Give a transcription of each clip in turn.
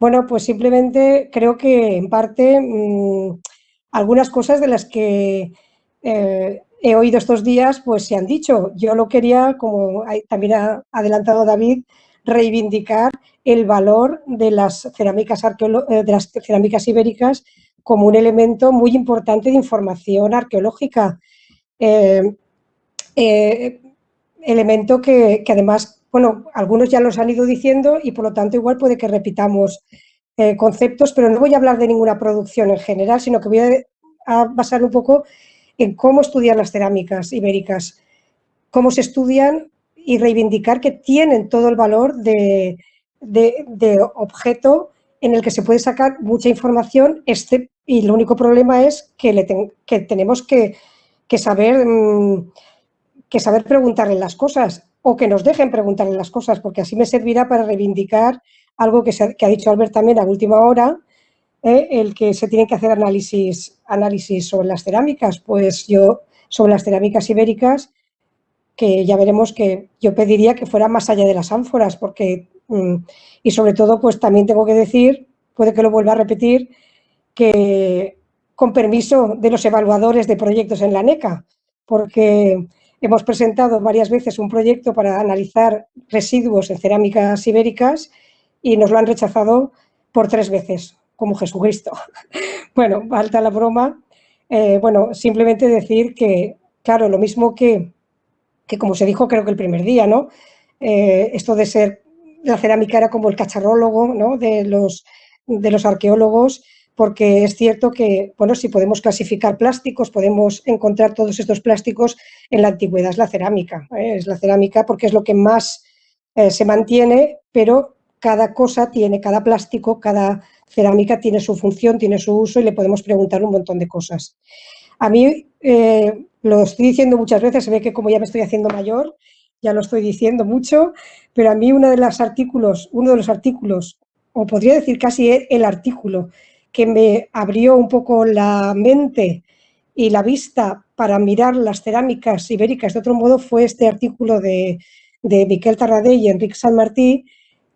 Bueno, pues simplemente creo que en parte algunas cosas de las que he oído estos días pues se han dicho. Yo lo quería, como también ha adelantado David, reivindicar el valor de las de las cerámicas ibéricas como un elemento muy importante de información arqueológica. Eh, eh, Elemento que además, bueno, algunos ya los han ido diciendo y por lo tanto igual puede que repitamos conceptos, pero no voy a hablar de ninguna producción en general, sino que voy a basar un poco en cómo estudiar las cerámicas ibéricas, cómo se estudian y reivindicar que tienen todo el valor de objeto en el que se puede sacar mucha información, y el único problema es que tenemos que saber que saber preguntarle las cosas o que nos dejen preguntarle las cosas, porque así me servirá para reivindicar algo que ha dicho Albert también a última hora, el que se tienen que hacer análisis sobre las cerámicas. Pues yo, sobre las cerámicas ibéricas, que ya veremos, que yo pediría que fuera más allá de las ánforas, porque, y sobre todo, pues también tengo que decir, puede que lo vuelva a repetir, que con permiso de los evaluadores de proyectos en la NECA, porque hemos presentado varias veces un proyecto para analizar residuos en cerámicas ibéricas y nos lo han rechazado por 3 veces, como Jesucristo. Bueno, falta la broma. Bueno, simplemente decir que, claro, lo mismo que como se dijo creo que el primer día, ¿no? Esto de ser, la cerámica era como el cacharrólogo, ¿no? De los arqueólogos, porque es cierto que, bueno, si podemos clasificar plásticos, podemos encontrar todos estos plásticos en la antigüedad, es la cerámica, es la cerámica porque es lo que más se mantiene, pero cada cosa tiene, cada plástico, cada cerámica tiene su función, tiene su uso y le podemos preguntar un montón de cosas. A mí, lo estoy diciendo muchas veces, se ve que como ya me estoy haciendo mayor, ya lo estoy diciendo mucho, pero a mí uno de los artículos, o podría decir casi el artículo, que me abrió un poco la mente y la vista para mirar las cerámicas ibéricas de otro modo fue este artículo de Miquel Tarradell y Enric Sanmartí,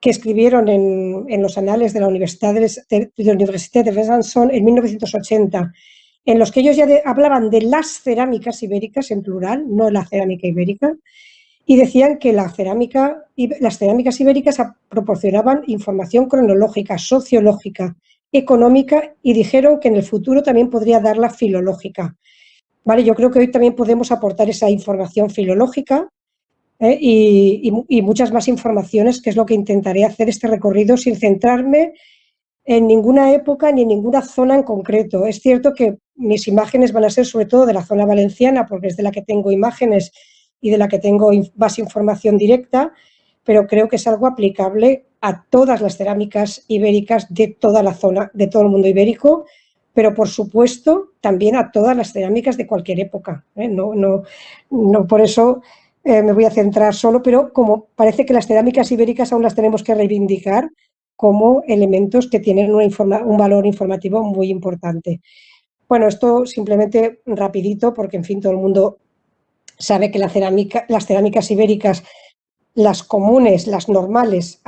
que escribieron en los anales de la Universidad de Besançon en 1980, en los que ellos ya hablaban de las cerámicas ibéricas en plural, no la cerámica ibérica, y decían que las cerámicas ibéricas proporcionaban información cronológica, sociológica, económica, y dijeron que en el futuro también podría dar la filológica. Vale, yo creo que hoy también podemos aportar esa información filológica y muchas más informaciones, que es lo que intentaré hacer este recorrido sin centrarme en ninguna época ni en ninguna zona en concreto. Es cierto que mis imágenes van a ser sobre todo de la zona valenciana, porque es de la que tengo imágenes y de la que tengo más información directa, pero creo que es algo aplicable a todas las cerámicas ibéricas de toda la zona, de todo el mundo ibérico, pero por supuesto también a todas las cerámicas de cualquier época. No por eso me voy a centrar solo, pero como parece que las cerámicas ibéricas aún las tenemos que reivindicar como elementos que tienen un valor informativo muy importante. Bueno, esto simplemente rapidito, porque en fin todo el mundo sabe que las cerámicas ibéricas, las comunes, las normales,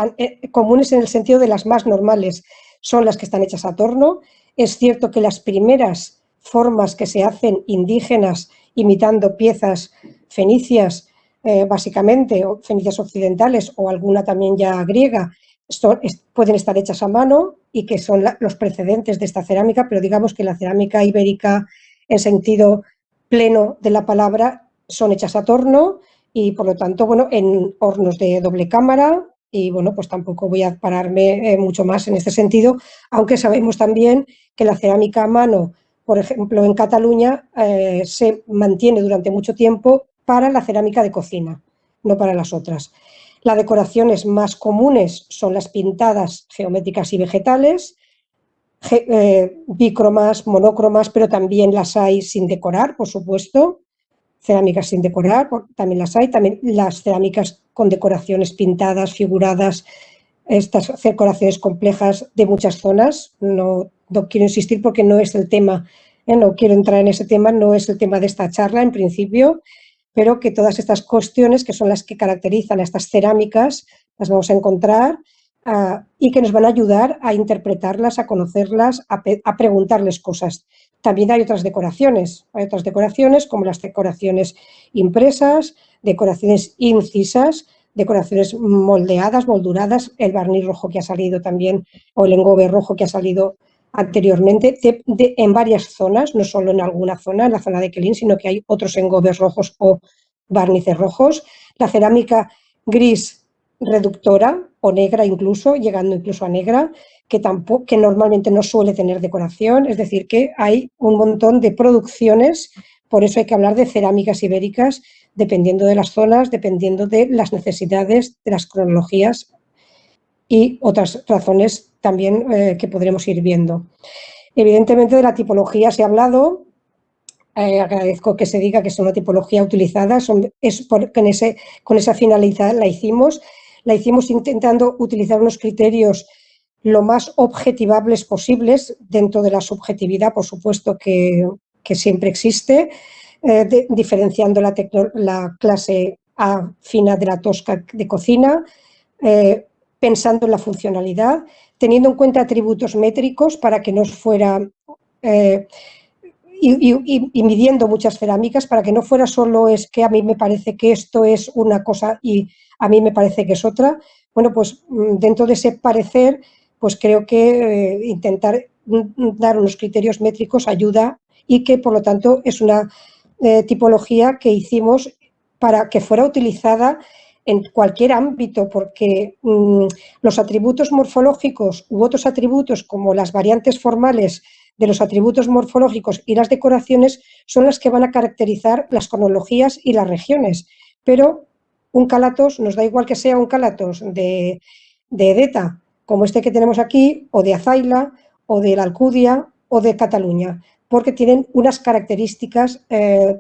comunes en el sentido de las más normales, son las que están hechas a torno. Es cierto que las primeras formas que se hacen indígenas imitando piezas fenicias, básicamente, o fenicias occidentales o alguna también ya griega, pueden estar hechas a mano y que son los precedentes de esta cerámica, pero digamos que la cerámica ibérica en sentido pleno de la palabra son hechas a torno y por lo tanto, bueno, en hornos de doble cámara, y bueno, pues tampoco voy a pararme mucho más en este sentido, aunque sabemos también que la cerámica a mano, por ejemplo, en Cataluña, se mantiene durante mucho tiempo para la cerámica de cocina, no para las otras. Las decoraciones más comunes son las pintadas geométricas y vegetales, bicromas, monócromas, pero también las hay sin decorar, por supuesto. Cerámicas sin decorar, también las hay. También las cerámicas con decoraciones pintadas, figuradas, estas decoraciones complejas de muchas zonas. No quiero insistir porque no es el tema, no quiero entrar en ese tema, no es el tema de esta charla en principio, pero que todas estas cuestiones que son las que caracterizan a estas cerámicas las vamos a encontrar y que nos van a ayudar a interpretarlas, a conocerlas, a preguntarles cosas. También hay otras decoraciones como las decoraciones impresas, decoraciones incisas, decoraciones moldeadas, molduradas, el barniz rojo que ha salido también, o el engobe rojo que ha salido anteriormente, en varias zonas, no solo en alguna zona, en la zona de Quelín, sino que hay otros engobes rojos o barnices rojos. La cerámica gris reductora o negra incluso, llegando incluso a negra, que normalmente no suele tener decoración, es decir, que hay un montón de producciones, por eso hay que hablar de cerámicas ibéricas, dependiendo de las zonas, dependiendo de las necesidades, de las cronologías y otras razones también que podremos ir viendo. Evidentemente de la tipología se ha hablado, agradezco que se diga que es una tipología utilizada, es porque con esa finalidad la hicimos intentando utilizar unos criterios lo más objetivables posibles, dentro de la subjetividad, por supuesto, que siempre existe, diferenciando la clase A fina de la tosca de cocina, pensando en la funcionalidad, teniendo en cuenta atributos métricos para que no fuera... y midiendo muchas cerámicas para que no fuera solo es que a mí me parece que esto es una cosa y a mí me parece que es otra. Bueno, pues dentro de ese parecer, pues creo que intentar dar unos criterios métricos ayuda y que por lo tanto es una tipología que hicimos para que fuera utilizada en cualquier ámbito, porque los atributos morfológicos u otros atributos como las variantes formales de los atributos morfológicos y las decoraciones son las que van a caracterizar las cronologías y las regiones, pero un calatos, nos da igual que sea un calatos de Edeta, como este que tenemos aquí, o de Azaila, o de la Alcudia, o de Cataluña, porque tienen unas características,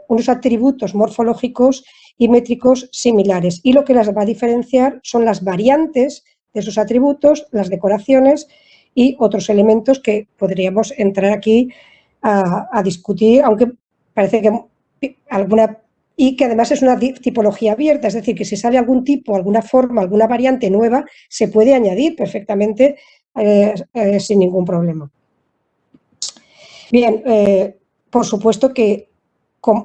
unos atributos morfológicos y métricos similares. Y lo que las va a diferenciar son las variantes de esos atributos, las decoraciones y otros elementos que podríamos entrar aquí a discutir, aunque parece que alguna... Y que además es una tipología abierta, es decir, que si sale algún tipo, alguna forma, alguna variante nueva, se puede añadir perfectamente sin ningún problema. Bien, por supuesto que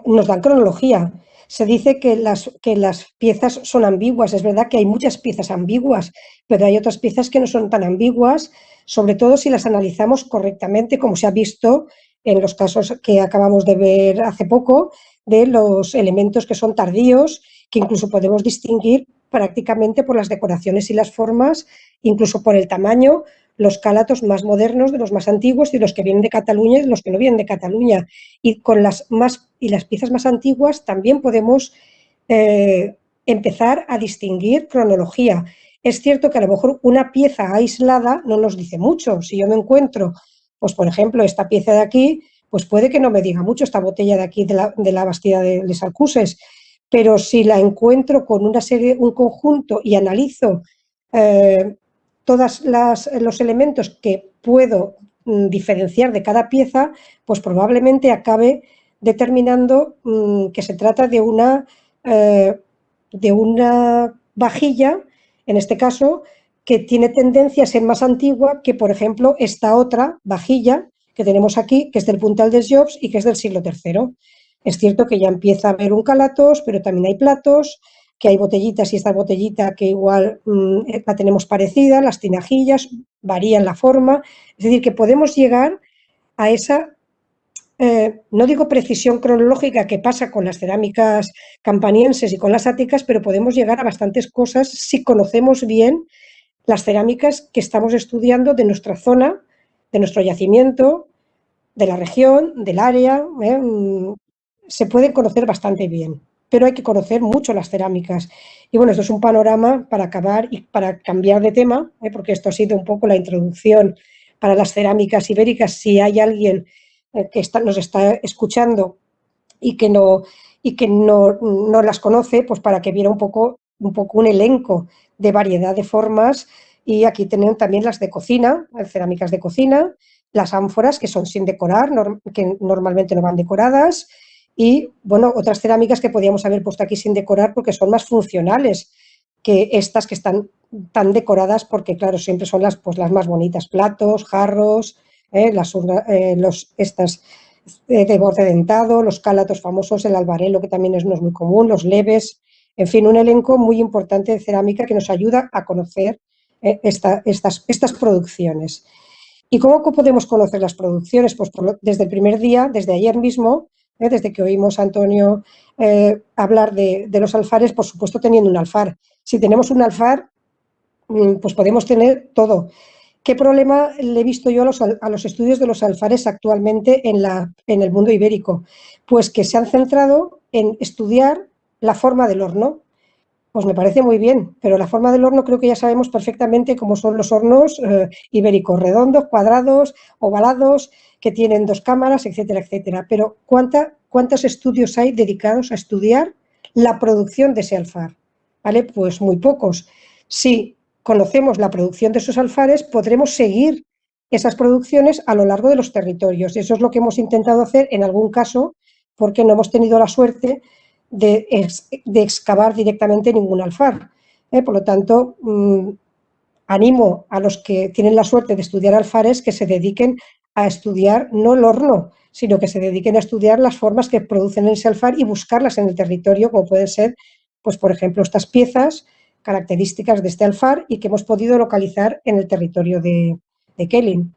nos dan cronología. Se dice que las piezas son ambiguas. Es verdad que hay muchas piezas ambiguas, pero hay otras piezas que no son tan ambiguas, sobre todo si las analizamos correctamente, como se ha visto en los casos que acabamos de ver hace poco, de los elementos que son tardíos, que incluso podemos distinguir prácticamente por las decoraciones y las formas, incluso por el tamaño, los calatos más modernos de los más antiguos y los que vienen de Cataluña y los que no vienen de Cataluña. Y con las piezas más antiguas también podemos empezar a distinguir cronología. Es cierto que a lo mejor una pieza aislada no nos dice mucho. Si yo me encuentro, pues por ejemplo, esta pieza de aquí, pues puede que no me diga mucho, esta botella de aquí de la Bastida de Les Alcuses, pero si la encuentro con un conjunto y analizo todos los elementos que puedo diferenciar de cada pieza, pues probablemente acabe determinando que se trata de una vajilla, en este caso, que tiene tendencia a ser más antigua que, por ejemplo, esta otra vajilla que tenemos aquí, que es del Puntal dels Jocs y que es del siglo III. Es cierto que ya empieza a haber un calatos, pero también hay platos, que hay botellitas y esta botellita que igual la tenemos parecida, las tinajillas, varían la forma, es decir, que podemos llegar a esa, no digo precisión cronológica que pasa con las cerámicas campanienses y con las áticas, pero podemos llegar a bastantes cosas si conocemos bien las cerámicas que estamos estudiando de nuestra zona, de nuestro yacimiento, de la región, del área, se pueden conocer bastante bien, pero hay que conocer mucho las cerámicas. Y bueno, esto es un panorama para acabar y para cambiar de tema, porque esto ha sido un poco la introducción para las cerámicas ibéricas. Si hay alguien que nos está escuchando y que no las conoce, pues para que viera un poco un elenco de variedad de formas. Y aquí tenemos también las de cocina, cerámicas de cocina, las ánforas que son sin decorar, que normalmente no van decoradas, y bueno, otras cerámicas que podíamos haber puesto aquí sin decorar porque son más funcionales, que estas que están tan decoradas, porque claro, siempre son pues, las más bonitas, platos, jarros, estas de borde dentado, los cálatos famosos, el albarelo, que también no es muy común, los leves, en fin, un elenco muy importante de cerámica que nos ayuda a conocer estas producciones. ¿Y cómo podemos conocer las producciones? Pues desde el primer día, desde ayer mismo, desde que oímos a Antonio hablar de los alfares, por supuesto teniendo un alfar. Si tenemos un alfar, pues podemos tener todo. ¿Qué problema le he visto yo a los estudios de los alfares actualmente en el mundo ibérico? Pues que se han centrado en estudiar la forma del horno. Pues me parece muy bien, pero la forma del horno creo que ya sabemos perfectamente cómo son los hornos ibéricos, redondos, cuadrados, ovalados, que tienen dos cámaras, etcétera, etcétera. Pero ¿cuántos estudios hay dedicados a estudiar la producción de ese alfar? ¿Vale? Pues muy pocos. Si conocemos la producción de esos alfares, podremos seguir esas producciones a lo largo de los territorios. Y eso es lo que hemos intentado hacer en algún caso, porque no hemos tenido la suerte de excavar directamente ningún alfar. Por lo tanto, animo a los que tienen la suerte de estudiar alfares que se dediquen a estudiar no el horno, sino que se dediquen a estudiar las formas que producen ese alfar y buscarlas en el territorio, como pueden ser, pues por ejemplo, estas piezas características de este alfar y que hemos podido localizar en el territorio de Kelin.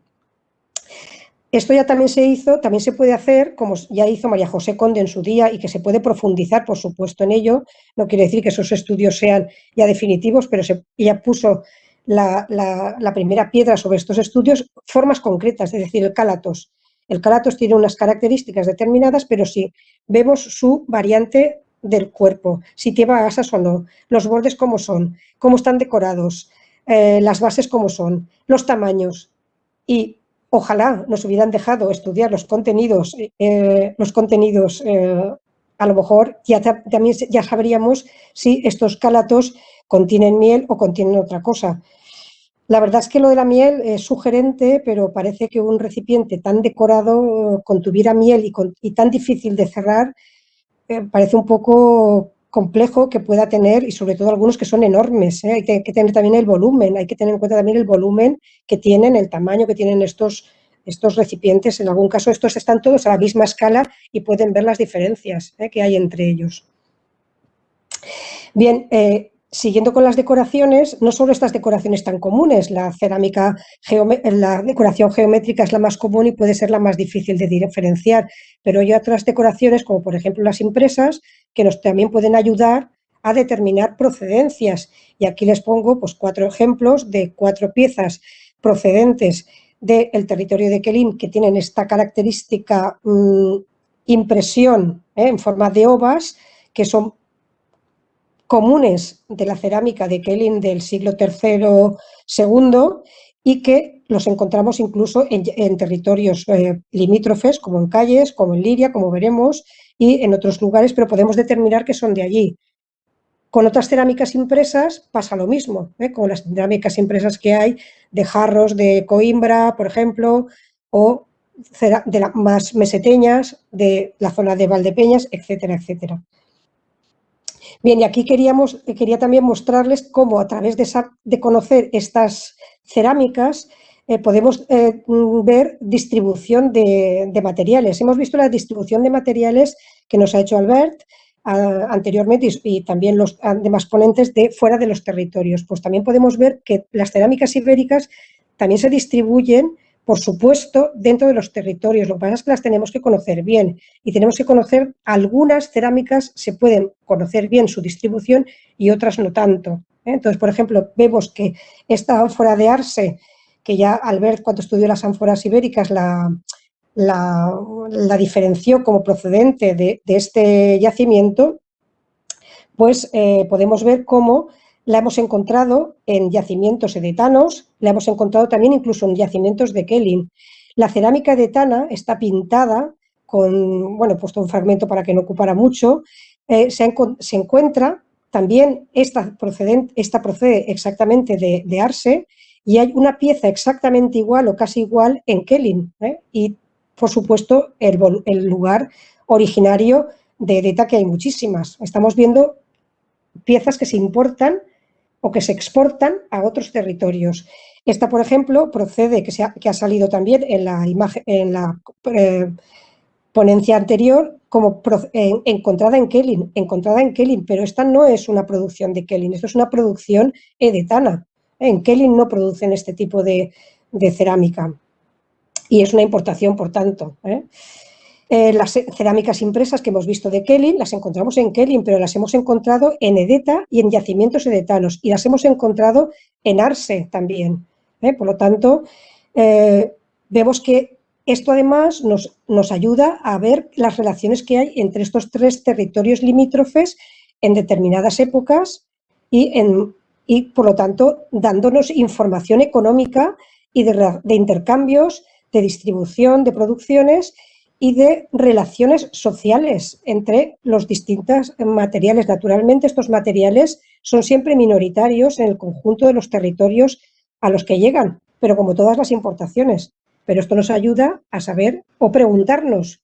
Esto ya también se puede hacer, como ya hizo María José Conde en su día, y que se puede profundizar, por supuesto, en ello. No quiere decir que esos estudios sean ya definitivos, pero ella puso la primera piedra sobre estos estudios, formas concretas, es decir, el cálatos. El cálatos tiene unas características determinadas, pero si vemos su variante del cuerpo, si lleva asas o no, los bordes cómo son, cómo están decorados, las bases cómo son, los tamaños. Y ojalá nos hubieran dejado estudiar los contenidos, a lo mejor también ya sabríamos si estos cálatos contienen miel o contienen otra cosa. La verdad es que lo de la miel es sugerente, pero parece que un recipiente tan decorado contuviera miel y tan difícil de cerrar, parece un poco complejo que pueda tener, y sobre todo algunos que son enormes, ¿eh? Hay que tener también el volumen, hay que tener en cuenta también el volumen que tienen, el tamaño que tienen estos recipientes. En algún caso estos están todos a la misma escala y pueden ver las diferencias que hay entre ellos. Bien, siguiendo con las decoraciones, no solo estas decoraciones tan comunes, la decoración geométrica es la más común y puede ser la más difícil de diferenciar, pero hay otras decoraciones, como por ejemplo las impresas, que también pueden ayudar a determinar procedencias. Y aquí les pongo pues 4 ejemplos de 4 piezas procedentes del territorio de Kelin que tienen esta característica impresión en forma de ovas, que son comunes de la cerámica de Kelin del siglo III-II y que los encontramos incluso en territorios limítrofes, como en Calles, como en Liria, como veremos, y en otros lugares, pero podemos determinar que son de allí. Con otras cerámicas impresas pasa lo mismo, con las cerámicas impresas que hay de jarros de Coimbra, por ejemplo, o de más meseteñas, de la zona de Valdepeñas, etcétera, etcétera. Bien, y aquí quería también mostrarles cómo a través de conocer estas cerámicas podemos ver distribución de materiales. Hemos visto la distribución de materiales que nos ha hecho Albert anteriormente y también los demás ponentes de fuera de los territorios. Pues también podemos ver que las cerámicas ibéricas también se distribuyen, por supuesto, dentro de los territorios. Lo que pasa es que las tenemos que conocer bien y tenemos que conocer algunas cerámicas, se pueden conocer bien su distribución y otras no tanto. Entonces, por ejemplo, vemos que esta ánfora de Arce, que ya Albert, cuando estudió las ánforas ibéricas, la diferenció como procedente de este yacimiento, pues podemos ver cómo la hemos encontrado en yacimientos edetanos, la hemos encontrado también incluso en yacimientos de Kelin. La cerámica edetana está pintada con, bueno, he puesto un fragmento para que no ocupara mucho, se encuentra también, esta procede exactamente de Arce, y hay una pieza exactamente igual o casi igual en Kelin, y por supuesto el lugar originario de Edeta, que hay muchísimas. Estamos viendo piezas que se importan o que se exportan a otros territorios. Esta, por ejemplo, procede, que ha salido también en la imagen, en la ponencia anterior, como encontrada en Kelling, pero esta no es una producción de Kelling, esto es una producción edetana. En Kelling no producen este tipo de cerámica y es una importación, por tanto. Las cerámicas impresas que hemos visto de Kelling las encontramos en Kelling, pero las hemos encontrado en Edeta y en yacimientos edetanos, y las hemos encontrado en Arce también. Por lo tanto, vemos que esto además nos ayuda a ver las relaciones que hay entre estos tres territorios limítrofes en determinadas épocas y por lo tanto, dándonos información económica y de intercambios, de distribución, de producciones y de relaciones sociales entre los distintos materiales. Naturalmente, estos materiales son siempre minoritarios en el conjunto de los territorios a los que llegan, pero como todas las importaciones. Pero esto nos ayuda a saber o preguntarnos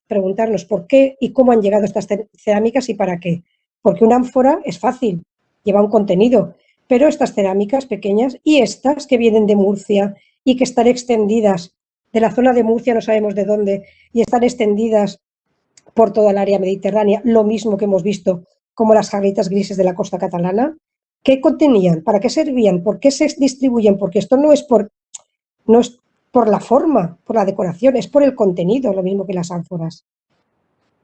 por qué y cómo han llegado estas cerámicas y para qué. Porque una ánfora es fácil, lleva un contenido, pero estas cerámicas pequeñas y estas que vienen de Murcia y que están extendidas de la zona de Murcia, no sabemos de dónde, y están extendidas por toda el área mediterránea, lo mismo que hemos visto como las jarritas grises de la costa catalana. ¿Qué contenían? ¿Para qué servían? ¿Por qué se distribuyen? Porque esto no es por la forma, por la decoración, es por el contenido, lo mismo que las ánforas.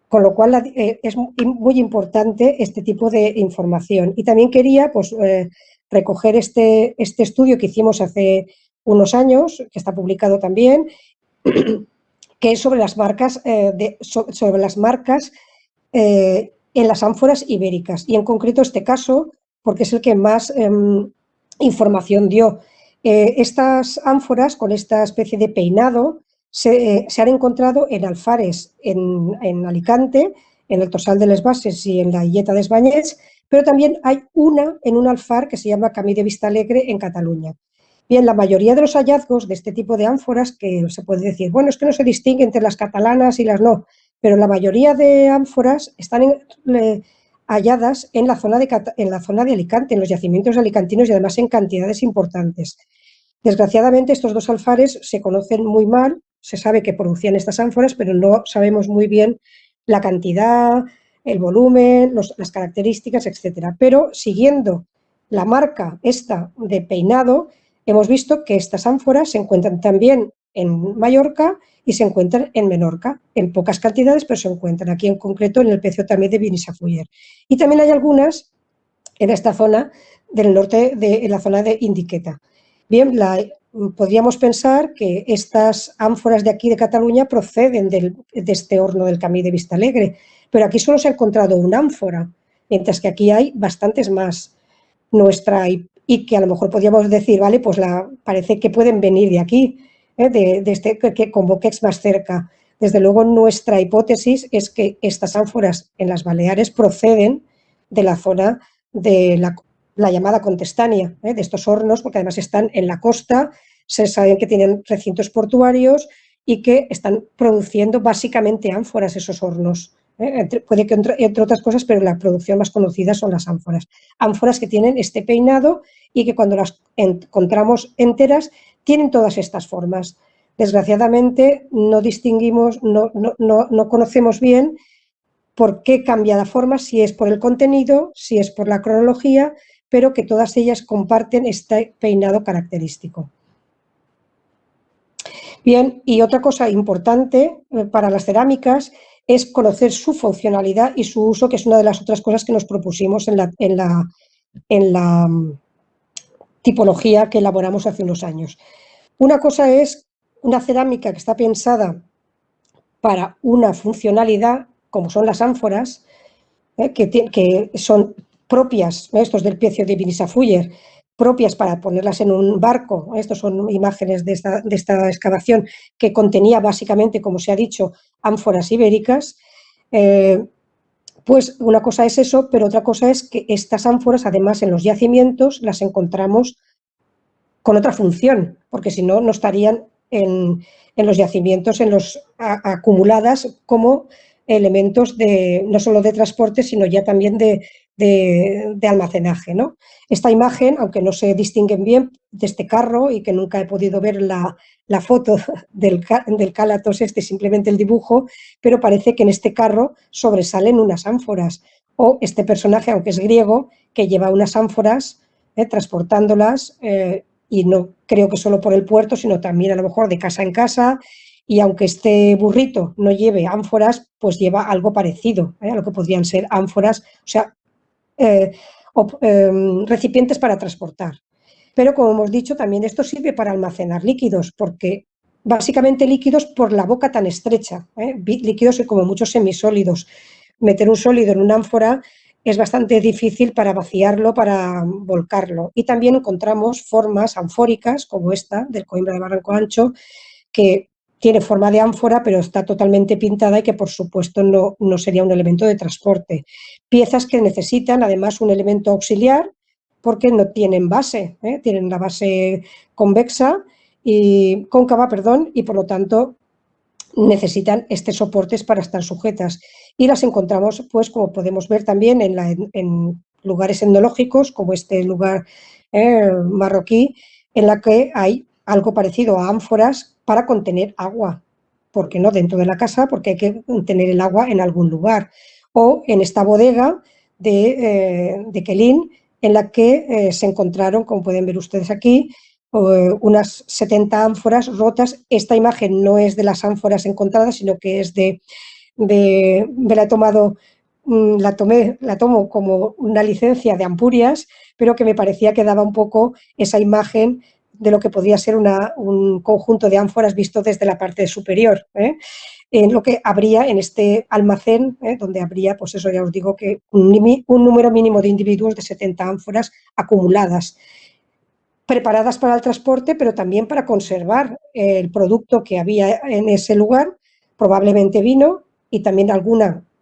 Con lo cual es muy importante este tipo de información. Y también quería recoger este estudio que hicimos hace unos años, que está publicado también, que es sobre las marcas, en las ánforas ibéricas. Y en concreto este caso, porque es el que más información dio. Estas ánforas con esta especie de peinado se han encontrado en alfares en Alicante, en el Tossal de les Bases y en la Illeta dels Banyets, pero también hay una en un alfar que se llama Camí de Vistalegre en Cataluña. Bien, la mayoría de los hallazgos de este tipo de ánforas, que se puede decir, bueno, es que no se distingue entre las catalanas y las no, pero la mayoría de ánforas están halladas en la zona de Alicante, en los yacimientos alicantinos y además en cantidades importantes. Desgraciadamente, estos dos alfares se conocen muy mal, se sabe que producían estas ánforas, pero no sabemos muy bien la cantidad, el volumen, las características, etcétera. Pero siguiendo la marca esta de peinado, hemos visto que estas ánforas se encuentran también en Mallorca y se encuentran en Menorca, en pocas cantidades, pero se encuentran aquí en concreto en el pecio también de Binissafuller. Y también hay algunas en esta zona del norte, en la zona de Indiqueta. Bien, podríamos pensar que estas ánforas de aquí de Cataluña proceden de este horno del Camí de Vistalegre, pero aquí solo se ha encontrado una ánfora, mientras que aquí hay bastantes más. Y que a lo mejor podríamos decir, vale, pues parece que pueden venir de aquí, de este que con Boquex más cerca. Desde luego, nuestra hipótesis es que estas ánforas en las Baleares proceden de la zona de la llamada Contestania, de estos hornos, porque además están en la costa, se saben que tienen recintos portuarios y que están produciendo básicamente ánforas esos hornos. Puede que entre otras cosas, pero la producción más conocida son las ánforas. Ánforas que tienen este peinado y que cuando las encontramos enteras tienen todas estas formas. Desgraciadamente no distinguimos, no conocemos bien por qué cambia la forma, si es por el contenido, si es por la cronología, pero que todas ellas comparten este peinado característico. Bien, y otra cosa importante para las cerámicas es conocer su funcionalidad y su uso, que es una de las otras cosas que nos propusimos en la tipología que elaboramos hace unos años. Una cosa es una cerámica que está pensada para una funcionalidad, como son las ánforas, que son propias, estos del pecio de Binissafuller, propias para ponerlas en un barco. Estas son imágenes de esta excavación que contenía básicamente, como se ha dicho, ánforas ibéricas. Pues una cosa es eso, pero otra cosa es que estas ánforas, además, en los yacimientos las encontramos con otra función, porque si no, no estarían en los yacimientos, acumuladas como elementos no solo de transporte, sino ya también de almacenaje, ¿no? Esta imagen, aunque no se distinguen bien de este carro y que nunca he podido ver la foto del cálatos simplemente el dibujo, pero parece que en este carro sobresalen unas ánforas, o este personaje, aunque es griego, que lleva unas ánforas transportándolas, y no creo que solo por el puerto, sino también a lo mejor de casa en casa, y aunque este burrito no lleve ánforas, pues lleva algo parecido a lo que podrían ser ánforas, o sea, eh, recipientes para transportar. Pero como hemos dicho, también esto sirve para almacenar líquidos, porque básicamente líquidos por la boca tan estrecha, líquidos y como muchos semisólidos. Meter un sólido en una ánfora es bastante difícil para vaciarlo, para volcarlo. Y también encontramos formas anfóricas, como esta del Coimbra de Barranco Ancho, que tiene forma de ánfora, pero está totalmente pintada y que, por supuesto, no sería un elemento de transporte. Piezas que necesitan, además, un elemento auxiliar, porque no tienen base, tienen la base convexa y cóncava, perdón, y por lo tanto necesitan estos soportes para estar sujetas. Y las encontramos, pues, como podemos ver también en lugares etnológicos, como este lugar marroquí, en la que hay algo parecido a ánforas para contener agua. ¿Por qué no dentro de la casa? Porque hay que tener el agua en algún lugar. O en esta bodega de Quelín, en la que se encontraron, como pueden ver ustedes aquí, unas 70 ánforas rotas. Esta imagen no es de las ánforas encontradas, sino que es me la he tomado, la tomo como una licencia de Ampurias, pero que me parecía que daba un poco esa imagen de lo que podría ser un conjunto de ánforas visto desde la parte superior, en lo que habría en este almacén, donde habría, pues eso ya os digo, que un número mínimo de individuos de 70 ánforas acumuladas, preparadas para el transporte, pero también para conservar el producto que había en ese lugar, probablemente vino, y también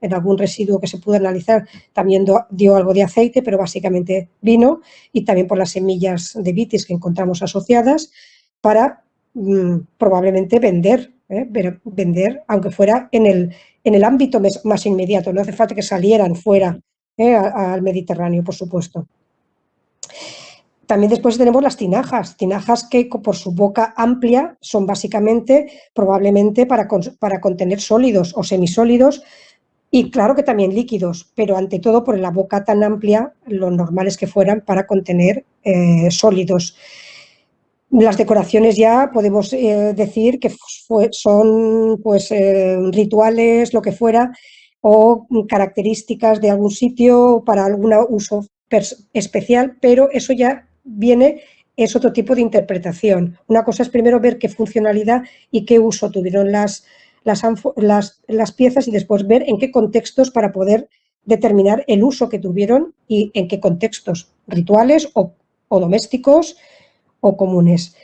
en algún residuo que se pudo analizar, también dio algo de aceite, pero básicamente vino, y también por las semillas de vitis que encontramos asociadas, para probablemente vender, aunque fuera en el ámbito más inmediato, no hace falta que salieran fuera al Mediterráneo, por supuesto. También después tenemos las tinajas que por su boca amplia son básicamente probablemente para contener sólidos o semisólidos, y claro que también líquidos, pero ante todo por la boca tan amplia, lo normal es que fueran para contener sólidos. Las decoraciones ya podemos decir que son pues, rituales, lo que fuera, o características de algún sitio para algún uso especial, pero eso ya es otro tipo de interpretación. Una cosa es primero ver qué funcionalidad y qué uso tuvieron las piezas, y después ver en qué contextos, para poder determinar el uso que tuvieron y en qué contextos, rituales o domésticos o comunes.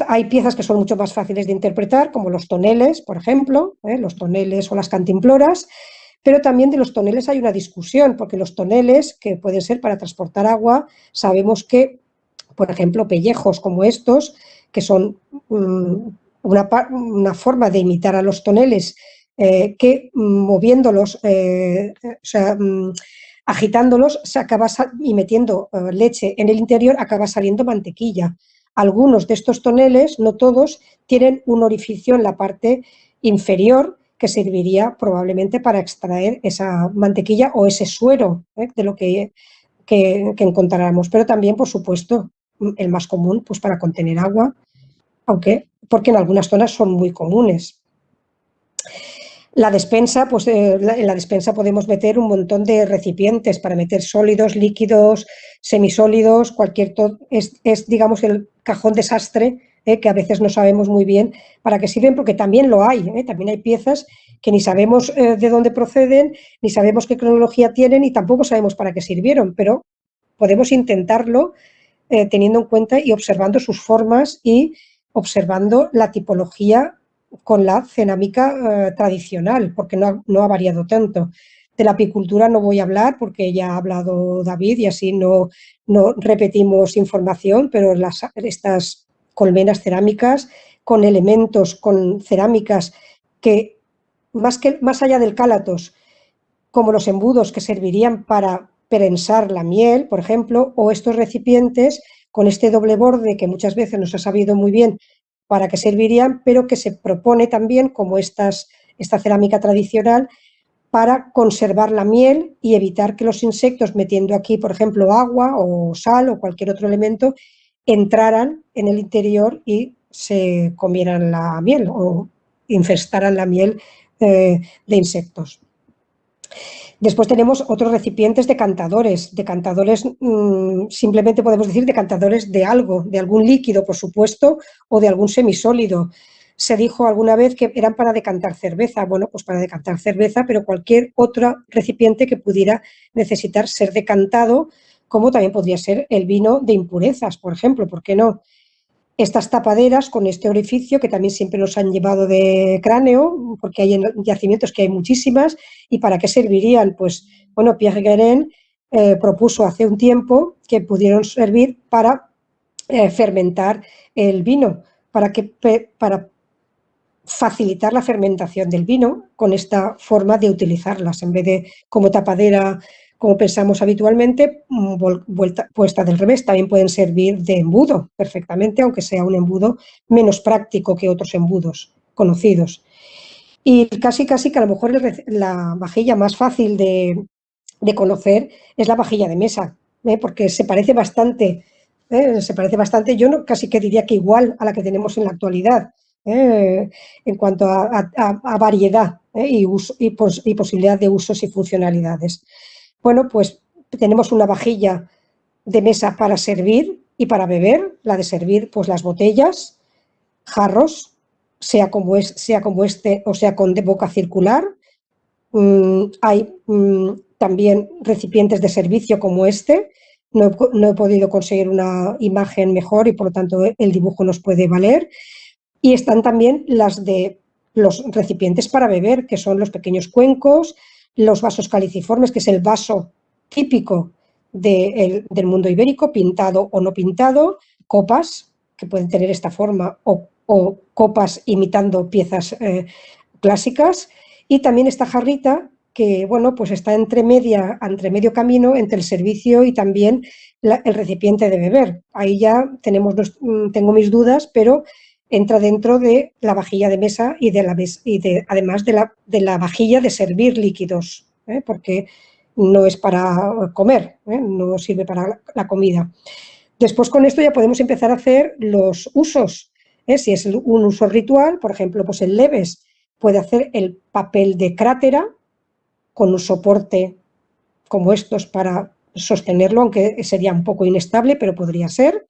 Hay piezas que son mucho más fáciles de interpretar, como los toneles, por ejemplo, los toneles o las cantimploras, pero también de los toneles hay una discusión, porque los toneles, que pueden ser para transportar agua, sabemos que, por ejemplo, pellejos como estos, que son una forma de imitar a los toneles, que moviéndolos, o sea, agitándolos, y metiendo leche en el interior, acaba saliendo mantequilla. Algunos de estos toneles, no todos, tienen un orificio en la parte inferior que serviría probablemente para extraer esa mantequilla o ese suero de lo que encontráramos. Pero también, por supuesto, el más común, pues para contener agua, porque en algunas zonas son muy comunes. La despensa, pues en la despensa podemos meter un montón de recipientes para meter sólidos, líquidos, semisólidos, es digamos el cajón desastre, que a veces no sabemos muy bien para qué sirven, porque también lo hay, también hay piezas que ni sabemos de dónde proceden, ni sabemos qué cronología tienen y tampoco sabemos para qué sirvieron, pero podemos intentarlo teniendo en cuenta y observando sus formas y observando la tipología con la cerámica tradicional, porque no ha variado tanto. De la apicultura no voy a hablar porque ya ha hablado David y así no repetimos información, pero estas colmenas cerámicas con elementos, con cerámicas que más allá del cálatos, como los embudos que servirían para prensar la miel, por ejemplo, o estos recipientes con este doble borde que muchas veces no se ha sabido muy bien para qué servirían, pero que se propone también como esta cerámica tradicional para conservar la miel y evitar que los insectos, metiendo aquí, por ejemplo, agua o sal o cualquier otro elemento, entraran en el interior y se comieran la miel o infestaran la miel de insectos. Después tenemos otros recipientes decantadores simplemente podemos decir decantadores de algo, de algún líquido, por supuesto, o de algún semisólido. Se dijo alguna vez que eran para decantar cerveza. Bueno, pues para decantar cerveza, pero cualquier otro recipiente que pudiera necesitar ser decantado, como también podría ser el vino de impurezas, por ejemplo, ¿por qué no? Estas tapaderas con este orificio que también siempre nos han llevado de cráneo, porque hay yacimientos que hay muchísimas, ¿y para qué servirían? Pues, bueno, Pierre Guérin propuso hace un tiempo que pudieron servir para fermentar el vino, para facilitar la fermentación del vino con esta forma de utilizarlas, en vez de como tapadera, como pensamos habitualmente, puesta del revés. También pueden servir de embudo perfectamente, aunque sea un embudo menos práctico que otros embudos conocidos. Y casi que a lo mejor la vajilla más fácil de conocer es la vajilla de mesa, porque se parece bastante, yo no, casi que diría que igual a la que tenemos en la actualidad, en cuanto a variedad y posibilidad de usos y funcionalidades. Bueno, pues tenemos una vajilla de mesa para servir y para beber, la de servir, pues las botellas, jarros, sea como este o sea con de boca circular. Hay también recipientes de servicio como este. No he podido conseguir una imagen mejor y por lo tanto el dibujo nos puede valer. Y están también las de los recipientes para beber, que son los pequeños cuencos, los vasos caliciformes, que es el vaso típico del mundo ibérico, pintado o no pintado, copas, que pueden tener esta forma, o copas imitando piezas clásicas, y también esta jarrita que, bueno, pues está entre medio camino entre el servicio y también el recipiente de beber. Ahí ya tengo mis dudas, pero entra dentro de la vajilla de mesa y además de la vajilla de servir líquidos, porque no es para comer, no sirve para la comida. Después con esto ya podemos empezar a hacer los usos. Si es un uso ritual, por ejemplo, pues el leves puede hacer el papel de crátera con un soporte como estos para sostenerlo, aunque sería un poco inestable, pero podría ser.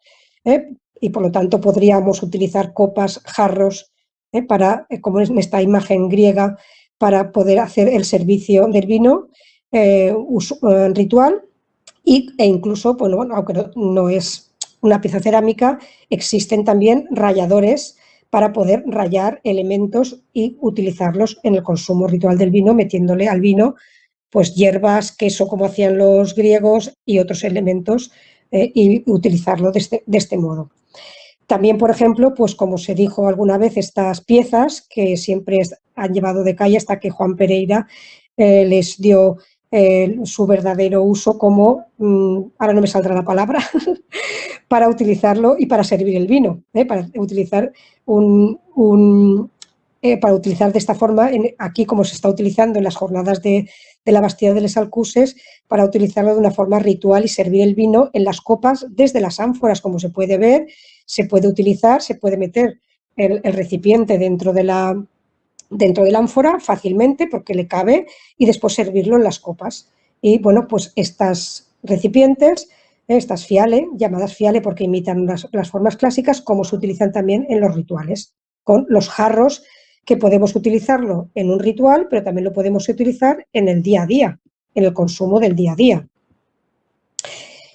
Y por lo tanto podríamos utilizar copas, jarros, como en esta imagen griega, para poder hacer el servicio del vino ritual e incluso, bueno, aunque no es una pieza cerámica, existen también ralladores para poder rallar elementos y utilizarlos en el consumo ritual del vino, metiéndole al vino pues hierbas, queso como hacían los griegos y otros elementos y utilizarlo de este modo. También, por ejemplo, pues como se dijo alguna vez, estas piezas que siempre han llevado de calle hasta que Juan Pereira les dio su verdadero uso como, ahora no me saldrá la palabra, para utilizarlo y para servir el vino, para utilizar para utilizar de esta forma, aquí como se está utilizando en las jornadas de la Bastida de les Alcuses, para utilizarlo de una forma ritual y servir el vino en las copas desde las ánforas, como se puede ver, se puede utilizar, se puede meter el recipiente dentro de la ánfora fácilmente porque le cabe y después servirlo en las copas. Y bueno, pues estas recipientes, estas fiale, llamadas fiale porque imitan las formas clásicas, como se utilizan también en los rituales, con los jarros que podemos utilizarlo en un ritual, pero también lo podemos utilizar en el día a día, en el consumo del día a día.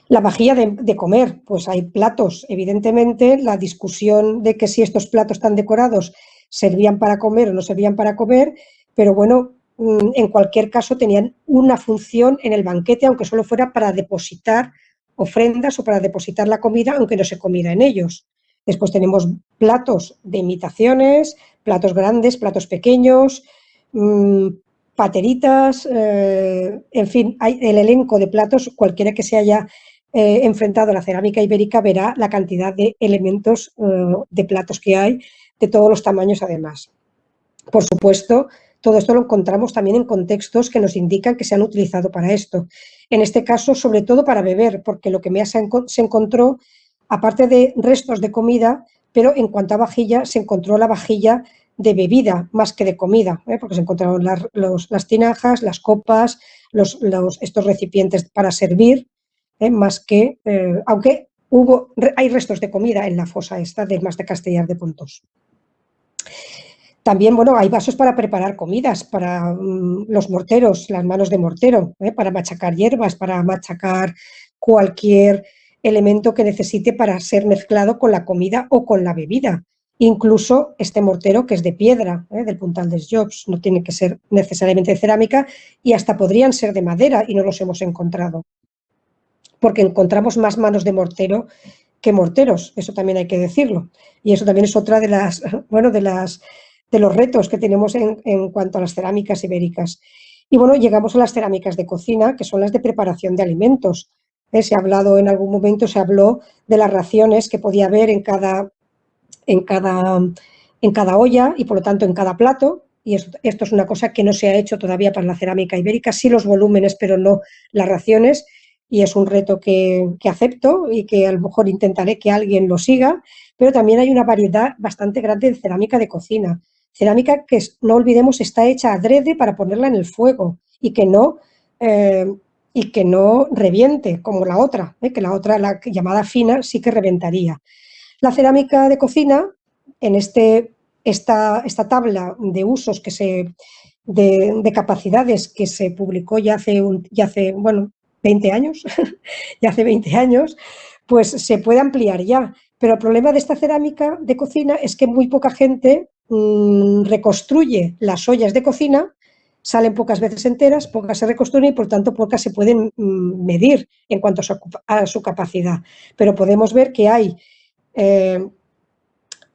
La vajilla de comer, pues hay platos, evidentemente, la discusión de que si estos platos tan decorados servían para comer o no servían para comer, pero bueno, en cualquier caso tenían una función en el banquete, aunque solo fuera para depositar ofrendas o para depositar la comida, aunque no se comiera en ellos. Después tenemos platos de imitaciones, platos grandes, platos pequeños, pateritas, en fin, hay el elenco de platos, cualquiera que se haya enfrentado a la cerámica ibérica verá la cantidad de elementos de platos que hay, de todos los tamaños además. Por supuesto, todo esto lo encontramos también en contextos que nos indican que se han utilizado para esto. En este caso, sobre todo para beber, porque lo que se encontró, aparte de restos de comida, pero en cuanto a vajilla, se encontró la vajilla de bebida más que de comida, porque se encontraron las tinajas, las copas, estos recipientes para servir, más que, aunque hay restos de comida en la fosa esta del Mas de Castellar de Pontós. También, bueno, hay vasos para preparar comidas, para los morteros, las manos de mortero, para machacar hierbas, para machacar cualquier elemento que necesite para ser mezclado con la comida o con la bebida. Incluso este mortero que es de piedra, del Puntal dels Jocs, no tiene que ser necesariamente de cerámica y hasta podrían ser de madera y no los hemos encontrado. Porque encontramos más manos de mortero que morteros, eso también hay que decirlo. Y eso también es otra de las, bueno, de los retos que tenemos en cuanto a las cerámicas ibéricas. Y bueno, llegamos a las cerámicas de cocina, que son las de preparación de alimentos. Se ha hablado en algún momento, se habló de las raciones que podía haber en cada olla y por lo tanto en cada plato. Y esto es una cosa que no se ha hecho todavía para la cerámica ibérica, sí los volúmenes, pero no las raciones. Y es un reto que acepto y que a lo mejor intentaré que alguien lo siga, pero también hay una variedad bastante grande de cerámica de cocina. Cerámica que, no olvidemos, está hecha adrede para ponerla en el fuego y que no reviente como la otra, que la otra, la llamada fina, sí que reventaría. La cerámica de cocina, en esta tabla de usos de capacidades que se publicó ya hace 20 años, ya hace 20 años, pues se puede ampliar ya. Pero el problema de esta cerámica de cocina es que muy poca gente reconstruye las ollas de cocina, salen pocas veces enteras, pocas se reconstruyen y por tanto pocas se pueden medir en cuanto a su capacidad. Pero podemos ver que hay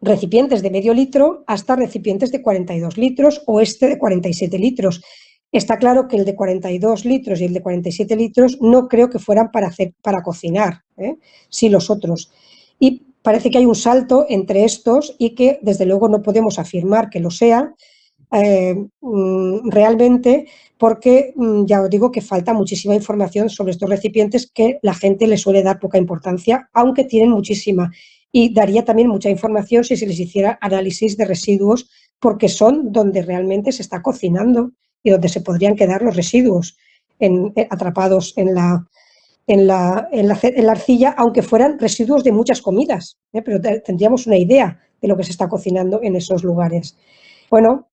recipientes de medio litro hasta recipientes de 42 litros o este de 47 litros. Está claro que el de 42 litros y el de 47 litros no creo que fueran para cocinar, sí los otros. Y parece que hay un salto entre estos y que desde luego no podemos afirmar que lo sea realmente porque ya os digo que falta muchísima información sobre estos recipientes que la gente le suele dar poca importancia, aunque tienen muchísima. Y daría también mucha información si se les hiciera análisis de residuos porque son donde realmente se está cocinando y donde se podrían quedar los residuos atrapados en la arcilla, aunque fueran residuos de muchas comidas, pero tendríamos una idea de lo que se está cocinando en esos lugares. Bueno,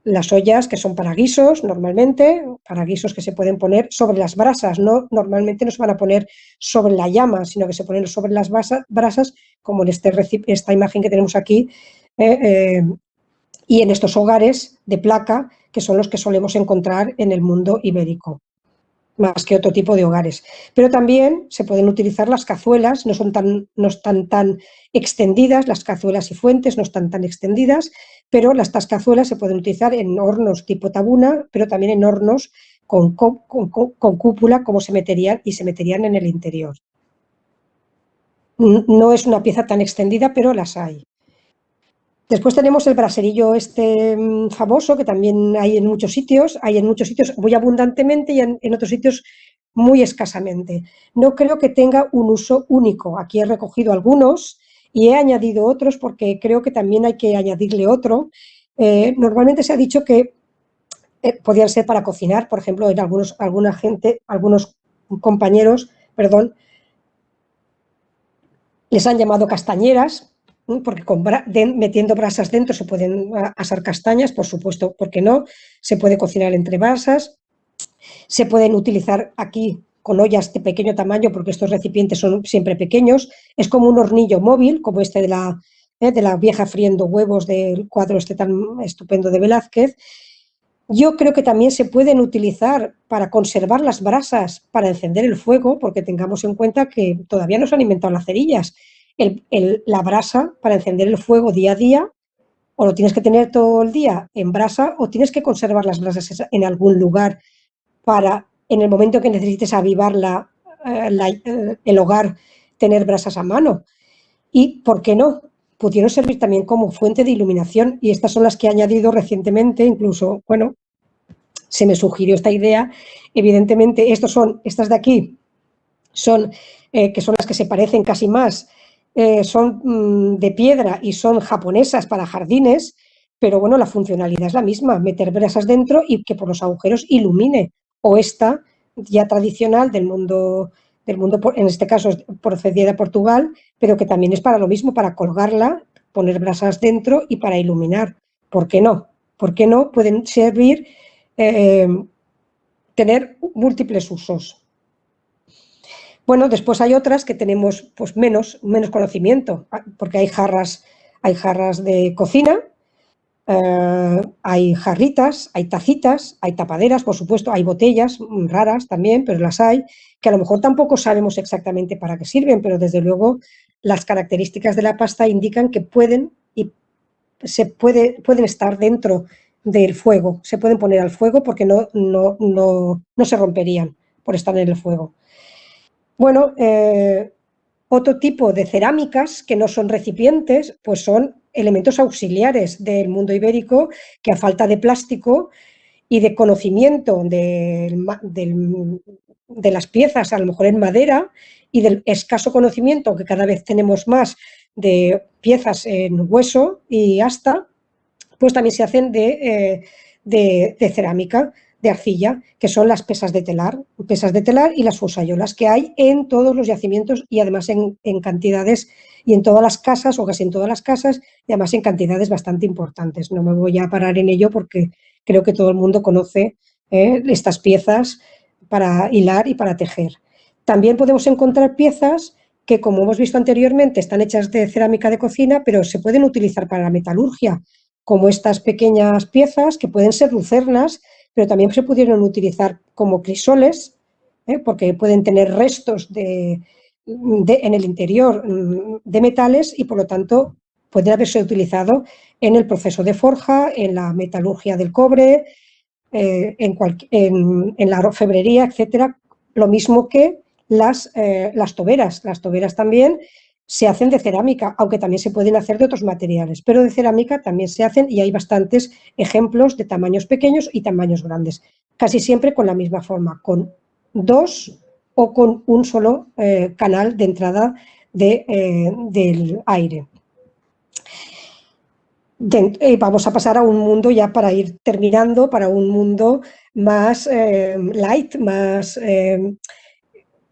las ollas que son para guisos, normalmente, para guisos que se pueden poner sobre las brasas, normalmente no se van a poner sobre la llama, sino que se ponen sobre las brasas, como en esta imagen que tenemos aquí, y en estos hogares de placa, que son los que solemos encontrar en el mundo ibérico, más que otro tipo de hogares. Pero también se pueden utilizar las cazuelas, no están tan extendidas, las cazuelas y fuentes no están tan extendidas, pero estas cazuelas se pueden utilizar en hornos tipo tabuna, pero también en hornos con cúpula, como se meterían en el interior. No es una pieza tan extendida, pero las hay. Después tenemos el braserillo famoso, que también hay en muchos sitios muy abundantemente y en otros sitios muy escasamente. No creo que tenga un uso único. Aquí he recogido algunos y he añadido otros porque creo que también hay que añadirle otro. Normalmente se ha dicho que podían ser para cocinar, por ejemplo, en algunos compañeros, les han llamado castañeras, porque metiendo brasas dentro se pueden asar castañas, por supuesto, ¿por qué no? Se puede cocinar entre brasas, se pueden utilizar aquí con ollas de pequeño tamaño, porque estos recipientes son siempre pequeños, es como un hornillo móvil, como este de la vieja friendo huevos del cuadro tan estupendo de Velázquez. Yo creo que también se pueden utilizar para conservar las brasas, para encender el fuego, porque tengamos en cuenta que todavía no se han inventado las cerillas. La brasa para encender el fuego día a día o lo tienes que tener todo el día en brasa o tienes que conservar las brasas en algún lugar para, en el momento que necesites avivar el hogar, tener brasas a mano. Y, ¿por qué no? Pudieron servir también como fuente de iluminación y estas son las que he añadido recientemente, incluso, bueno, se me sugirió esta idea. Evidentemente, estas de aquí son, que son las que se parecen casi más, son de piedra y son japonesas para jardines, pero bueno, la funcionalidad es la misma, meter brasas dentro y que por los agujeros ilumine. O esta ya tradicional del mundo, en este caso procedía de Portugal, pero que también es para lo mismo, para colgarla, poner brasas dentro y para iluminar. ¿Por qué no? ¿Por qué no? Pueden servir, eh, tener múltiples usos. Bueno, después hay otras que tenemos pues menos conocimiento, porque hay jarras de cocina, hay jarritas, hay tacitas, hay tapaderas, por supuesto, hay botellas raras también, pero las hay, que a lo mejor tampoco sabemos exactamente para qué sirven, pero desde luego las características de la pasta indican que pueden estar dentro del fuego, se pueden poner al fuego porque no se romperían por estar en el fuego. Bueno, otro tipo de cerámicas que no son recipientes, pues son elementos auxiliares del mundo ibérico que, a falta de plástico y de conocimiento de las piezas, a lo mejor en madera, y del escaso conocimiento que cada vez tenemos más de piezas en hueso y asta, pues también se hacen de cerámica, de arcilla, que son las pesas de telar y las fusayolas que hay en todos los yacimientos y además en cantidades y en todas las casas, o casi en todas las casas, y además en cantidades bastante importantes. No me voy a parar en ello porque creo que todo el mundo conoce estas piezas para hilar y para tejer. También podemos encontrar piezas que, como hemos visto anteriormente, están hechas de cerámica de cocina, pero se pueden utilizar para la metalurgia, como estas pequeñas piezas que pueden ser lucernas, pero también se pudieron utilizar como crisoles, porque pueden tener restos en el interior de metales y por lo tanto pueden haberse utilizado en el proceso de forja, en la metalurgia del cobre, en la orfebrería, etcétera. Lo mismo que las toberas. Las toberas también se hacen de cerámica, aunque también se pueden hacer de otros materiales, pero de cerámica también se hacen y hay bastantes ejemplos de tamaños pequeños y tamaños grandes, casi siempre con la misma forma, con dos o con un solo canal de entrada del aire. Vamos a pasar a un mundo, ya para ir terminando, para un mundo más light,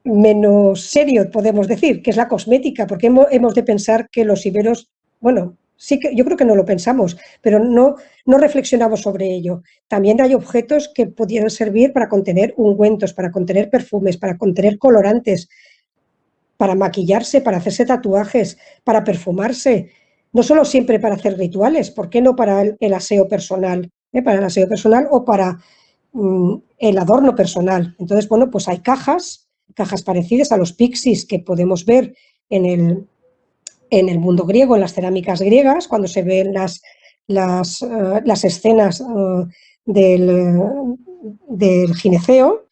menos serio, podemos decir, que es la cosmética, porque hemos de pensar que los iberos, bueno, sí que yo creo que no lo pensamos, pero no reflexionamos sobre ello. También hay objetos que pudieran servir para contener ungüentos, para contener perfumes, para contener colorantes, para maquillarse, para hacerse tatuajes, para perfumarse, no solo siempre para hacer rituales, ¿por qué no para el aseo personal? Para el aseo personal o para el adorno personal. Entonces, bueno, pues hay cajas parecidas a los pixies que podemos ver en el mundo griego, en las cerámicas griegas, cuando se ven las escenas del gineceo.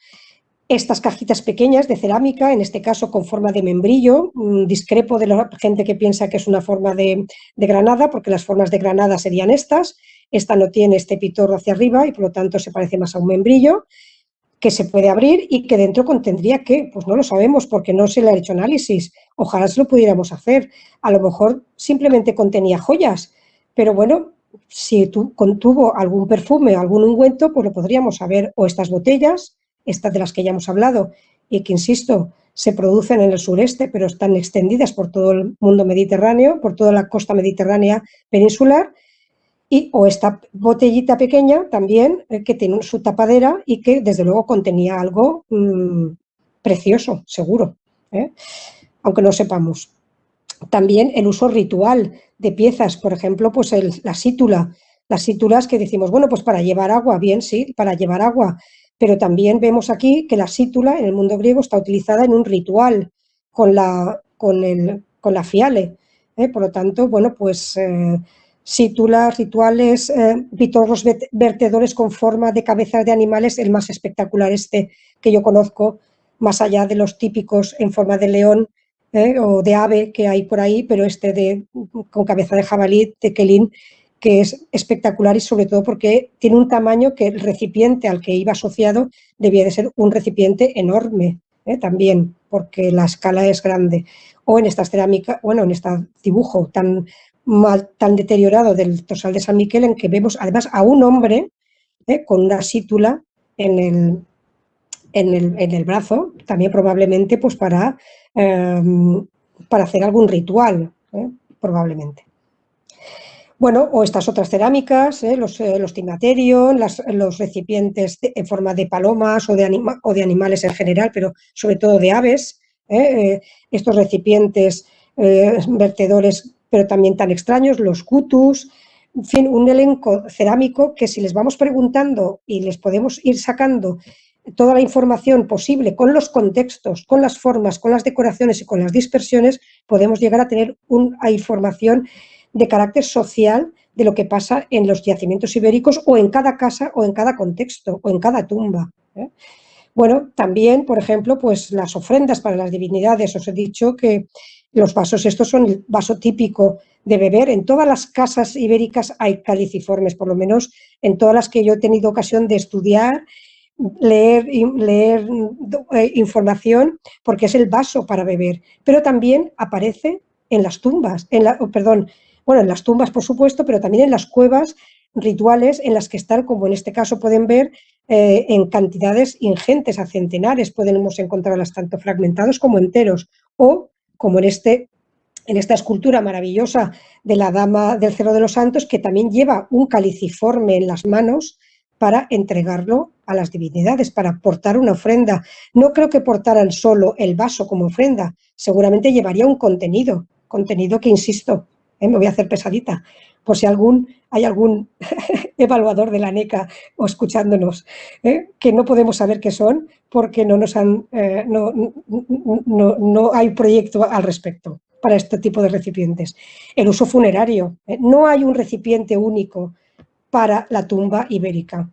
Estas cajitas pequeñas de cerámica, en este caso con forma de membrillo, discrepo de la gente que piensa que es una forma de granada, porque las formas de granada serían estas. Esta no tiene este pitorro hacia arriba y por lo tanto se parece más a un membrillo que se puede abrir y que dentro contendría ¿qué? Pues no lo sabemos porque no se le ha hecho análisis. Ojalá se lo pudiéramos hacer. A lo mejor simplemente contenía joyas, pero bueno, si contuvo algún perfume o algún ungüento, pues lo podríamos saber. O estas botellas, estas de las que ya hemos hablado y que, insisto, se producen en el sureste, pero están extendidas por todo el mundo mediterráneo, por toda la costa mediterránea peninsular, o esta botellita pequeña también, que tiene su tapadera y que desde luego contenía algo precioso, seguro, aunque no sepamos. También el uso ritual de piezas, por ejemplo, pues la sítula, las sítulas que decimos, bueno, pues para llevar agua, bien, sí, para llevar agua, pero también vemos aquí que la sítula en el mundo griego está utilizada en un ritual con la fiale, por lo tanto, bueno, pues sítulas, rituales, vi todos los vertedores con forma de cabezas de animales, el más espectacular que yo conozco, más allá de los típicos en forma de león o de ave que hay por ahí, pero con cabeza de jabalí, de quelín, que es espectacular y sobre todo porque tiene un tamaño que el recipiente al que iba asociado debía de ser un recipiente enorme, también, porque la escala es grande. O en estas cerámicas, bueno, en este dibujo tan deteriorado del Tossal de San Miquel, en que vemos además a un hombre con una sítula en el brazo, también probablemente pues para hacer algún ritual, probablemente. Bueno, o estas otras cerámicas, los timaterion, los recipientes en forma de palomas o de animales en general, pero sobre todo de aves, estos recipientes vertedores, pero también tan extraños, los cutus, en fin, un elenco cerámico que si les vamos preguntando y les podemos ir sacando toda la información posible con los contextos, con las formas, con las decoraciones y con las dispersiones, podemos llegar a tener una información de carácter social de lo que pasa en los yacimientos ibéricos o en cada casa o en cada contexto o en cada tumba. Bueno, también, por ejemplo, pues las ofrendas para las divinidades. Os he dicho que los vasos estos son el vaso típico de beber. En todas las casas ibéricas hay caliciformes, por lo menos en todas las que yo he tenido ocasión de estudiar, leer información, porque es el vaso para beber. Pero también aparece en las tumbas, en las tumbas, por supuesto, pero también en las cuevas rituales en las que están, como en este caso pueden ver, en cantidades ingentes, a centenares, podemos encontrarlas tanto fragmentados como enteros, o como en esta escultura maravillosa de la Dama del Cerro de los Santos, que también lleva un caliciforme en las manos para entregarlo a las divinidades, para portar una ofrenda. No creo que portaran solo el vaso como ofrenda, seguramente llevaría un contenido que, insisto, me voy a hacer pesadita, por si hay algún evaluador de la NECA o escuchándonos, que no podemos saber qué son porque no hay proyecto al respecto para este tipo de recipientes. El uso funerario, no hay un recipiente único para la tumba ibérica.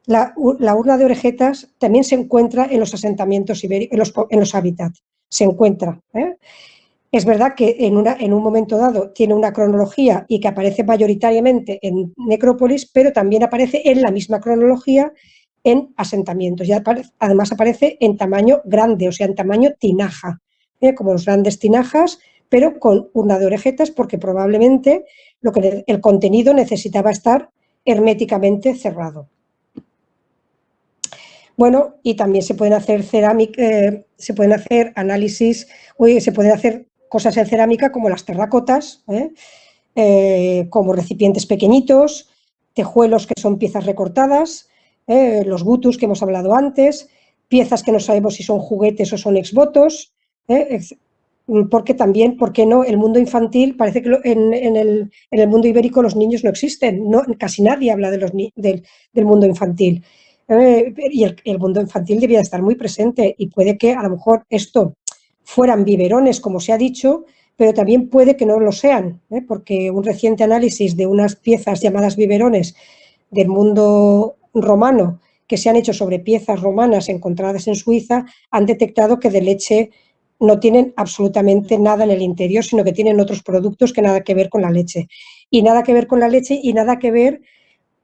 La urna de orejetas también se encuentra en los asentamientos ibéricos, en los hábitats, se encuentra. Es verdad que en un momento dado tiene una cronología y que aparece mayoritariamente en necrópolis, pero también aparece en la misma cronología en asentamientos. Y además aparece en tamaño grande, o sea, en tamaño tinaja, como los grandes tinajas, pero con urna de orejetas, porque probablemente el contenido necesitaba estar herméticamente cerrado. Bueno, y también se pueden hacer se pueden hacer análisis, se pueden hacer cosas en cerámica como las terracotas, como recipientes pequeñitos, tejuelos que son piezas recortadas, los gutus que hemos hablado antes, piezas que no sabemos si son juguetes o son exvotos, porque también, ¿por qué no? El mundo infantil, parece que en el mundo ibérico los niños no existen, casi nadie habla del mundo infantil. Y el mundo infantil debía estar muy presente y puede que a lo mejor esto fueran biberones, como se ha dicho, pero también puede que no lo sean, porque un reciente análisis de unas piezas llamadas biberones del mundo romano que se han hecho sobre piezas romanas encontradas en Suiza han detectado que de leche no tienen absolutamente nada en el interior, sino que tienen otros productos que nada que ver con la leche. Y nada que ver con la leche y nada que ver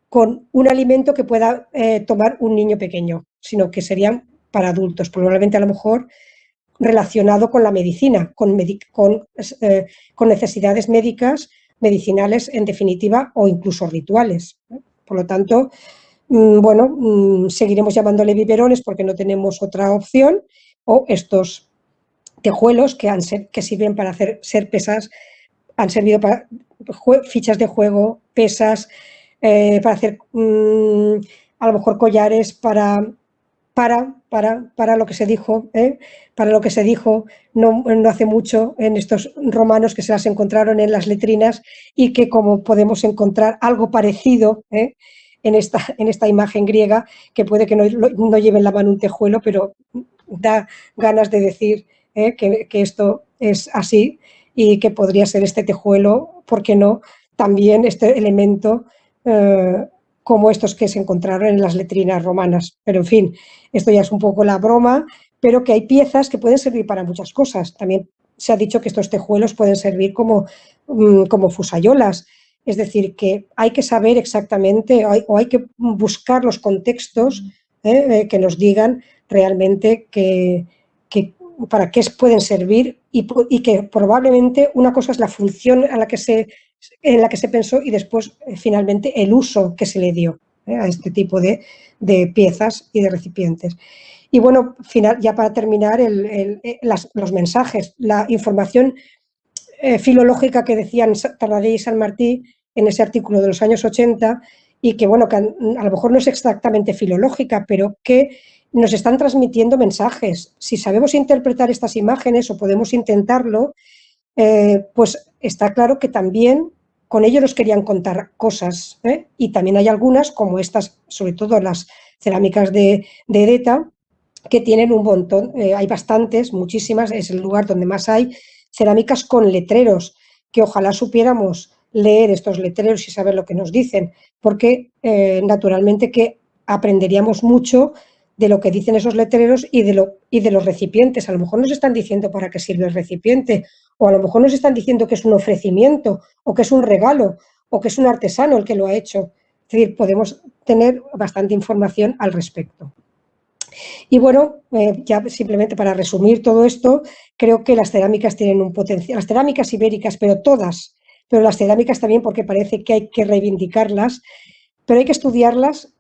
con un alimento que pueda tomar un niño pequeño, sino que serían para adultos, probablemente a lo mejor relacionado con la medicina, con necesidades médicas, medicinales en definitiva, o incluso rituales. Por lo tanto, bueno, seguiremos llamándole biberones porque no tenemos otra opción, o estos tejuelos que sirven para ser pesas, han servido para fichas de juego, pesas, para hacer a lo mejor collares para lo que se dijo, para lo que se dijo no hace mucho en estos romanos que se las encontraron en las letrinas y que como podemos encontrar algo parecido en esta imagen griega, que puede que no lleve en la mano un tejuelo, pero da ganas de decir que esto es así y que podría ser este tejuelo, ¿por qué no?, también este elemento como estos que se encontraron en las letrinas romanas. Pero, en fin, esto ya es un poco la broma, pero que hay piezas que pueden servir para muchas cosas. También se ha dicho que estos tejuelos pueden servir como fusayolas. Es decir, que hay que saber exactamente o hay que buscar los contextos que nos digan realmente para qué pueden servir y que probablemente una cosa es la función en la que se pensó y después finalmente el uso que se le dio a este tipo de piezas y de recipientes. Y bueno, ya para terminar, los mensajes, la información filológica que decían Tarradell y San Martí en ese artículo de los años 80 y que, bueno, que a lo mejor no es exactamente filológica, pero que nos están transmitiendo mensajes. Si sabemos interpretar estas imágenes o podemos intentarlo, pues está claro que también con ello nos querían contar cosas, ¿eh? Y también hay algunas, como estas, sobre todo las cerámicas de Edeta, que tienen un montón, hay bastantes, muchísimas, es el lugar donde más hay cerámicas con letreros, que ojalá supiéramos leer estos letreros y saber lo que nos dicen, porque naturalmente que aprenderíamos mucho de lo que dicen esos letreros y de los recipientes. A lo mejor nos están diciendo para qué sirve el recipiente, o a lo mejor nos están diciendo que es un ofrecimiento, o que es un regalo, o que es un artesano el que lo ha hecho. Es decir, podemos tener bastante información al respecto. Y bueno, ya simplemente para resumir todo esto, creo que las cerámicas tienen un potencial, las cerámicas ibéricas, pero todas, pero las cerámicas también porque parece que hay que reivindicarlas, pero hay que estudiarlas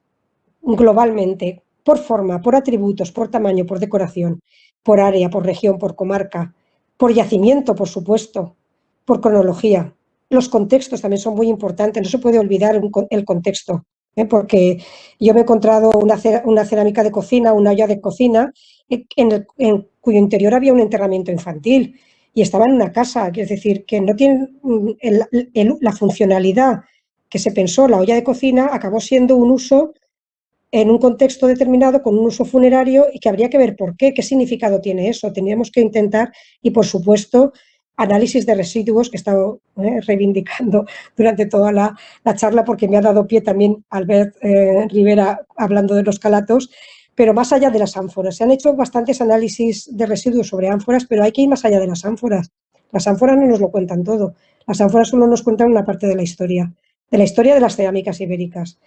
globalmente, por forma, por atributos, por tamaño, por decoración, por área, por región, por comarca, por yacimiento, por supuesto, por cronología. Los contextos también son muy importantes, no se puede olvidar el contexto, porque yo me he encontrado una cerámica de cocina, una olla de cocina, en cuyo interior había un enterramiento infantil y estaba en una casa, es decir, que no tienen la funcionalidad que se pensó la olla de cocina, acabó siendo un uso en un contexto determinado, con un uso funerario, y que habría que ver por qué significado tiene eso. Teníamos que intentar, y por supuesto, análisis de residuos, que he estado reivindicando durante toda la charla, porque me ha dado pie también Albert Rivera hablando de los calatos, pero más allá de las ánforas. Se han hecho bastantes análisis de residuos sobre ánforas, pero hay que ir más allá de las ánforas. Las ánforas no nos lo cuentan todo. Las ánforas solo nos cuentan una parte de la historia de las cerámicas ibéricas.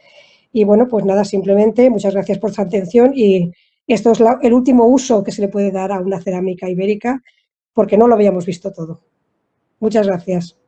Y bueno, pues nada, simplemente muchas gracias por su atención y esto es el último uso que se le puede dar a una cerámica ibérica porque no lo habíamos visto todo. Muchas gracias.